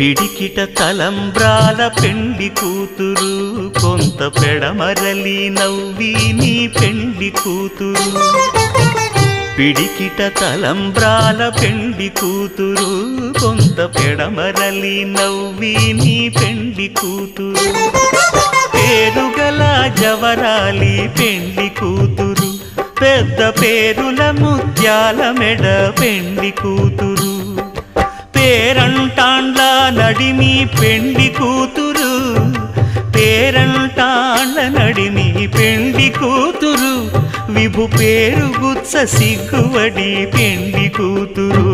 పిడికిట తలంబ్రాల పెండి కూతురు కొంత పెడమరలి నవ్వి నీ పెండి కూతురు పిడికిట తలంబ్రాల పెండి కూతురు కొంత పెడమరలి నవ్వి నీ పెండి కూతురు పేరుగల జవరాలి పెండి కూతురు పెద్ద పేరుల ముత్యాల మెడ పెండి కూతురు పేరంటాండ్ల నడిమి పెండి కూతురు పేరంటాండ్ల నడిమి పెండి కూతురు విభు పేరు గుత్స సిగ్గువడి పెండి కూతురు